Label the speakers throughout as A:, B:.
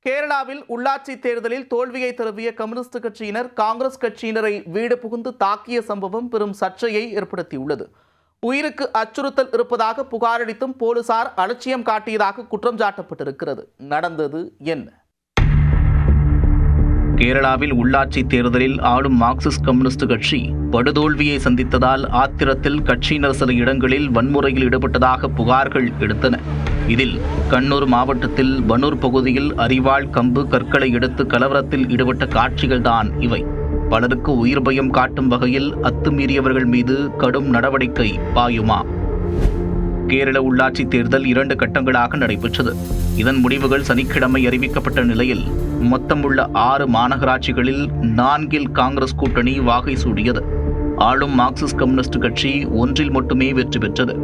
A: கேரளாவில் உள்ளாட்சி தேர்தலில் தோல்வியை தழுவிய கம்யூனிஸ்ட் கட்சியினர் காங்கிரஸ் கட்சியினரை வீடு புகுந்து தாக்கிய சம்பவம் பெரும் சர்ச்சையை ஏற்படுத்தியுள்ளது. உயிருக்கு அச்சுறுத்தல் இருப்பதாக புகாரளித்தும் போலீசார் அலட்சியம் காட்டியதாக குற்றம் சாட்டப்பட்டிருக்கிறது. நடந்தது என்ன?
B: கேரளாவில் உள்ளாட்சி தேர்தலில் ஆளும் மார்க்சிஸ்ட் கம்யூனிஸ்ட் கட்சி படுதோல்வியை சந்தித்ததால் ஆத்திரத்தில் கட்சியினர் சில இடங்களில் வன்முறையில் ஈடுபட்டதாக புகார்கள் எடுத்தன. இதில் கண்ணூர் மாவட்டத்தில் பனூர் பகுதியில் அரிவாள் கம்பு கற்களை எடுத்து கலவரத்தில் ஈடுபட்ட காட்சிகள்தான் இவை. பலருக்கு உயிர் பயம் காட்டும் வகையில் அத்துமீறியவர்கள் மீது கடும் நடவடிக்கை பாயுமா? கேரள உள்ளாட்சி தேர்தல் 2 கட்டங்களாக நடைபெற்றது. இதன் முடிவுகள் சனிக்கிழமை அறிவிக்கப்பட்ட நிலையில் மொத்தம் உள்ள 6 மாநகராட்சிகளில் 4 காங்கிரஸ் கூட்டணி வாகை சூடியது. ஆளும் மார்க்சிஸ்ட் கம்யூனிஸ்ட் கட்சி 1 மட்டுமே வெற்றி பெற்றது.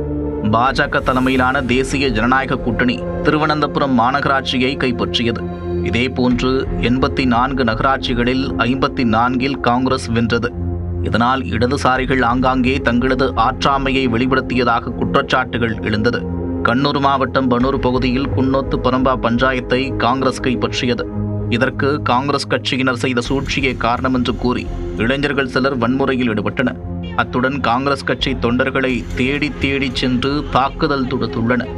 B: பாஜக தலைமையிலான தேசிய ஜனநாயக கூட்டணி திருவனந்தபுரம் மாநகராட்சியை கைப்பற்றியது. இதேபோன்று 84 நகராட்சிகளில் 54 காங்கிரஸ் வென்றது. இதனால் இடதுசாரிகள் ஆங்காங்கே தங்களது ஆற்றாமையை வெளிப்படுத்தியதாக குற்றச்சாட்டுகள் எழுந்தது. கண்ணூர் மாவட்டம் பனூர் பகுதியில் குன்னோத்து பரம்பா பஞ்சாயத்தை காங்கிரஸ் கைப்பற்றியது. இதற்கு காங்கிரஸ் கட்சியினர் செய்த சூழ்ச்சியே காரணம் என்று கூறி இளைஞர்கள் சிலர் வன்முறையில் ஈடுபட்டனர். அத்துடன் காங்கிரஸ் கட்சி தொண்டர்களை தேடி சென்று தாக்குதல் தொடுத்துள்ளனர்.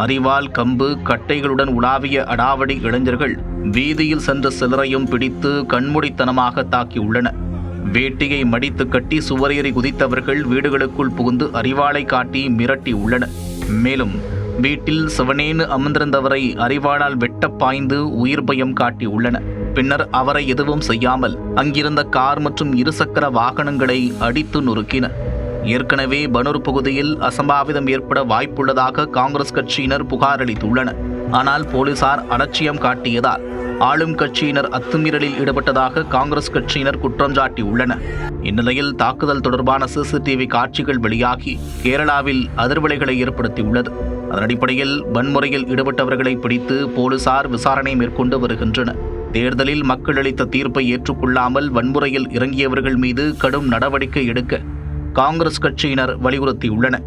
B: அரிவாள் கம்பு கட்டைகளுடன் உலாவிய அடாவடி இளைஞர்கள் வீதியில் சென்ற சிலரையும் பிடித்து கண்மூடித்தனமாக தாக்கியுள்ளனர். வேட்டியை மடித்து கட்டி சுவரேறி குதித்தவர்கள் வீடுகளுக்குள் புகுந்து அரிவாளை காட்டி மிரட்டி உள்ளனர். மேலும் வீட்டில் சிவனேனு அமர்ந்திருந்தவரை அரிவாளால் வெட்ட பாய்ந்து உயிர் பயம் காட்டி உள்ளனர். பின்னர் அவரை எதுவும் செய்யாமல் அங்கிருந்த கார் மற்றும் இருசக்கர வாகனங்களை அடித்து நொறுக்கினர். ஏற்கனவே பனூர் பகுதியில் அசம்பாவிதம் ஏற்பட வாய்ப்புள்ளதாக காங்கிரஸ் கட்சியினர் புகார் அளித்துள்ளனர். ஆனால் போலீசார் அலட்சியம் காட்டியதால் ஆளும் கட்சியினர் அத்துமீறலில் ஈடுபட்டதாக காங்கிரஸ் கட்சியினர் குற்றம் சாட்டியுள்ளனர். இந்நிலையில் தாக்குதல் தொடர்பான CCTV காட்சிகள் வெளியாகி கேரளாவில் அதிர்வலைகளை ஏற்படுத்தியுள்ளது. அதன் அடிப்படையில் வன்முறையில் ஈடுபட்டவர்களை பிடித்து போலீசார் விசாரணை மேற்கொண்டு வருகின்றனர். தேர்தலில் மக்கள் அளித்த தீர்ப்பை ஏற்றுக்கொள்ளாமல் வன்முறையில் இறங்கியவர்கள் மீது கடும் நடவடிக்கை எடுக்க காங்கிரஸ் கட்சியினர் வலியுறுத்தியுள்ளனர்.